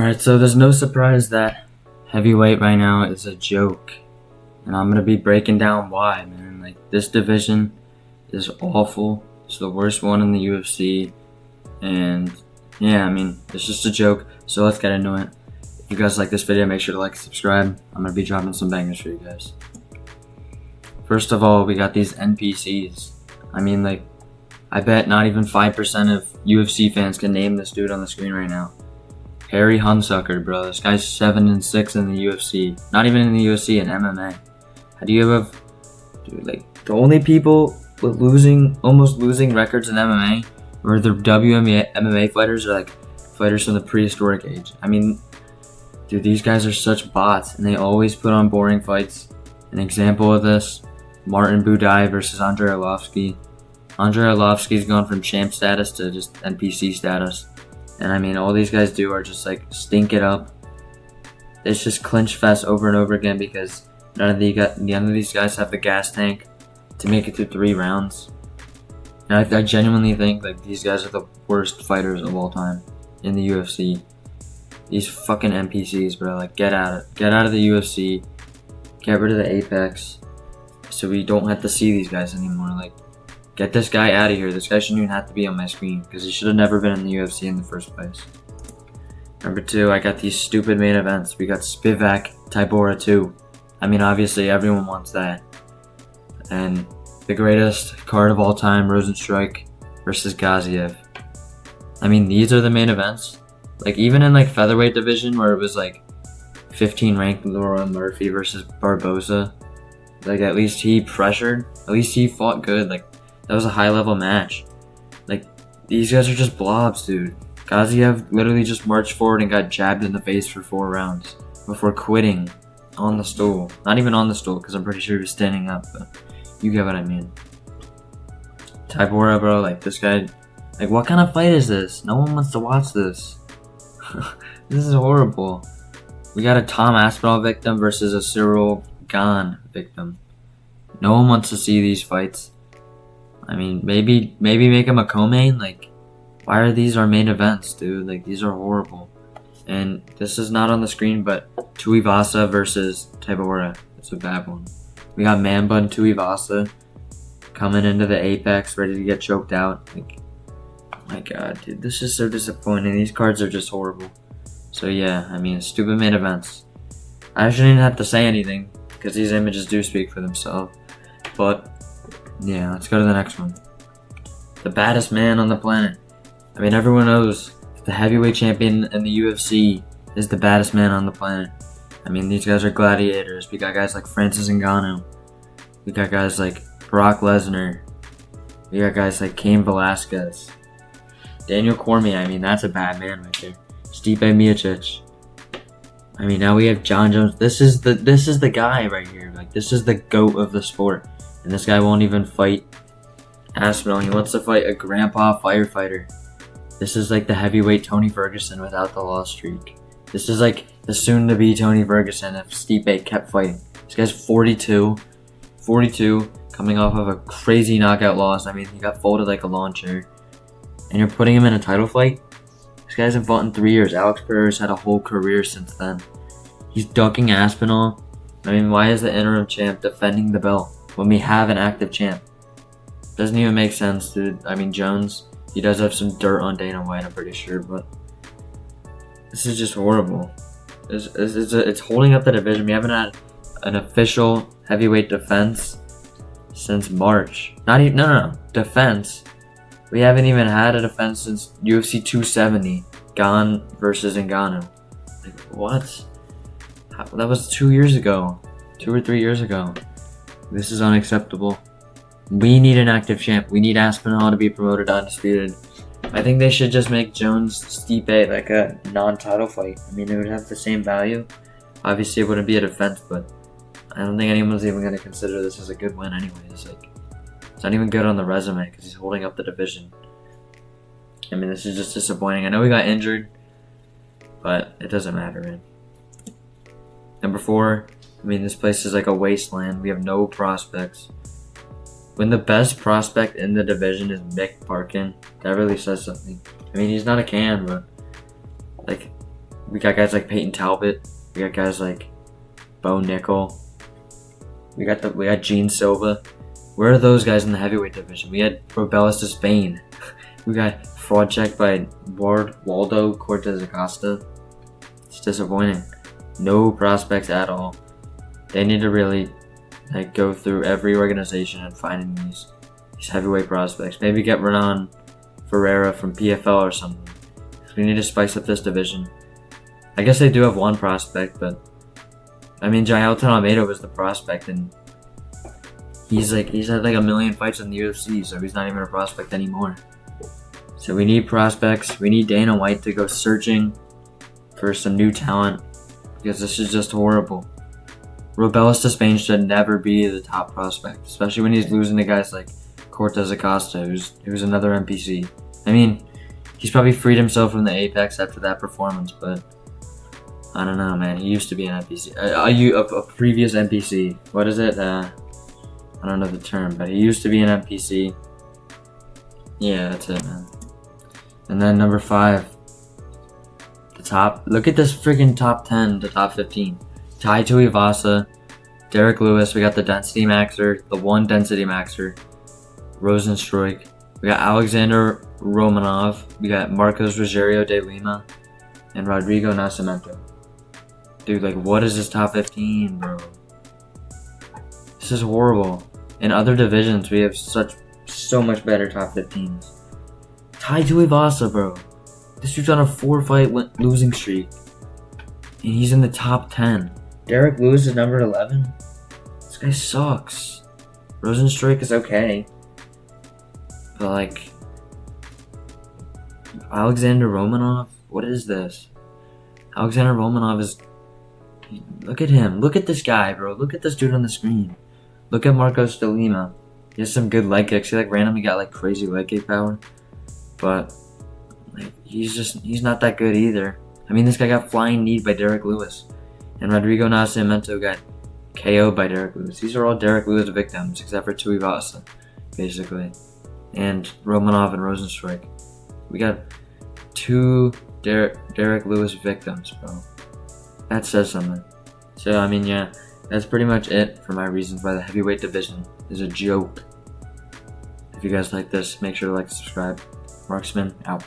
Alright, so there's no surprise that heavyweight right now is a joke. And I'm gonna be breaking down why, man. Like, this division is awful. It's the worst one in the UFC. And yeah, I mean, it's just a joke. So let's get into it. If you guys like this video, make sure to like and subscribe. I'm gonna be dropping some bangers for you guys. First of all, we got these NPCs. I mean, like, I bet not even 5% of UFC fans can name this dude on the screen right now. Harry Hunsucker, bro. This guy's 7-6 in the UFC. Not even in the UFC, in MMA. How do you have, dude? Like, the only people with almost losing records in MMA, or the WMMA fighters, are like fighters from the prehistoric age. I mean, dude, these guys are such bots, and they always put on boring fights. An example of this: Martin Buday versus Andrei Arlovski. Andrei Arlovski's gone from champ status to just NPC status. And I mean, all these guys do are just like stink it up. It's just clinch fest over and over again because none of these guys have the gas tank to make it through 3 rounds. And I genuinely think like these guys are the worst fighters of all time in the UFC. These fucking NPCs, bro. Like, get out of the UFC. Get rid of the Apex, so we don't have to see these guys anymore. Like, get this guy out of here. This guy shouldn't even have to be on my screen because he should have never been in the UFC in the first place. Number 2, I got these stupid main events. We got Spivak Tybura 2. I mean, obviously everyone wants that. And the greatest card of all time, Rosenstrike versus Gaziev. I mean, these are the main events. Like, even in like featherweight division where it was like 15 ranked Laura Murphy versus Barboza, like, at least he pressured. At least he fought good. Like, that was a high-level match. Like, these guys are just blobs, dude. Gaziev literally just marched forward and got jabbed in the face for 4 rounds before quitting on the stool. Not even on the stool, because I'm pretty sure he was standing up, but you get what I mean. Tybura, bro, like, this guy... Like, what kind of fight is this? No one wants to watch this. This is horrible. We got a Tom Aspinall victim versus a Cyril Gane victim. No one wants to see these fights. I mean, maybe make him a co-main. Like, why are these our main events, dude? Like, these are horrible. And this is not on the screen, but Tuivasa versus Tybura. It's a bad one. We got Manbun Tuivasa coming into the Apex, ready to get choked out. Like, oh my god, dude, this is so disappointing. These cards are just horrible. So yeah, I mean, stupid main events. I shouldn't even have to say anything because these images do speak for themselves. But yeah, let's go to the next one. The baddest man on the planet. I mean, everyone knows the heavyweight champion in the UFC is the baddest man on the planet. I mean, these guys are gladiators. We got guys like Francis Ngannou. We got guys like Brock Lesnar. We got guys like Cain Velasquez. Daniel Cormier, I mean, that's a bad man right there. Stipe Miocic. I mean, now we have John Jones. This is the guy right here. Like, this is the GOAT of the sport. And this guy won't even fight Aspinall. He wants to fight a grandpa firefighter. This is like the heavyweight Tony Ferguson without the loss streak. This is like the soon-to-be Tony Ferguson if Stipe kept fighting. This guy's 42, coming off of a crazy knockout loss. I mean, he got folded like a lawn chair. And you're putting him in a title fight? This guy hasn't fought in 3 years. Alex Pereira's had a whole career since then. He's ducking Aspinall. I mean, why is the interim champ defending the belt when we have an active champ? Doesn't even make sense, dude. I mean, Jones, he does have some dirt on Dana White, I'm pretty sure, but this is just horrible. It's holding up the division. We haven't had an official heavyweight defense since March. Defense. We haven't even had a defense since UFC 270, Gane versus Ngannou. Like, what? That was 2 years ago. 2 or 3 years ago. This is unacceptable. We need an active champ. We need Aspinall to be promoted to undisputed. I think they should just make Jones-Stipe like a non-title fight. I mean, it would have the same value. Obviously, it wouldn't be a defense, but I don't think anyone's even going to consider this as a good win anyways. Like, it's not even good on the resume because he's holding up the division. I mean, this is just disappointing. I know he got injured, but it doesn't matter, man. Number 4, I mean, this place is like a wasteland. We have no prospects. When the best prospect in the division is Mick Parkin, that really says something. I mean, he's not a can, but like, We got guys like Peyton Talbot. We got guys like Bo Nickel. We got Gene Silva. Where are those guys in the heavyweight division? We had Robelis Spain. We got fraud checked by Waldo Cortez Acosta. It's disappointing. No prospects at all. They need to really go through every organization and finding these heavyweight prospects. Maybe get Renan Ferreira from PFL or something. We need to spice up this division. I guess they do have one prospect, but I mean, Jailton Almeida was the prospect, and he's had like a million fights in the UFC, so he's not even a prospect anymore. So we need prospects. We need Dana White to go searching for some new talent, because this is just horrible. Robelis Spain should never be the top prospect, especially when he's losing to guys like Cortez Acosta, who's another NPC. I mean, he's probably freed himself from the Apex after that performance, but I don't know, man. He used to be an NPC. A previous NPC. What is it? I don't know the term, but he used to be an NPC. Yeah, that's it, man. And then number 5. The top. Look at this freaking top 10 to top 15. Tai Tuivasa, Derek Lewis. We got the Density Maxer, the one Density Maxer, Rosenstruik. We got Alexander Romanov. We got Marcos Rogerio de Lima, and Rodrigo Nascimento. Dude, what is this top 15, bro? This is horrible. In other divisions, we have so much better top 15s. Tai Tuivasa, bro. This dude's on a 4-fight losing streak, and he's in the top 10. Derek Lewis is number 11. This guy sucks. Rosenstruik is okay, but Alexander Romanov. What is this? Alexander Romanov is. Look at him. Look at this guy, bro. Look at this dude on the screen. Look at Marcos de Lima. He has some good leg kicks. He randomly got crazy leg kick power, but he's not that good either. I mean, this guy got flying kneed by Derek Lewis, and Rodrigo Nascimento got KO'd by Derek Lewis. These are all Derek Lewis victims, except for Tuivasa, basically, and Romanov and Rosenstruik. We got 2 Derek Lewis victims, bro. That says something. So, I mean, yeah, that's pretty much it for my reasons why the heavyweight division is a joke. If you guys like this, make sure to like and subscribe. Marksman, out.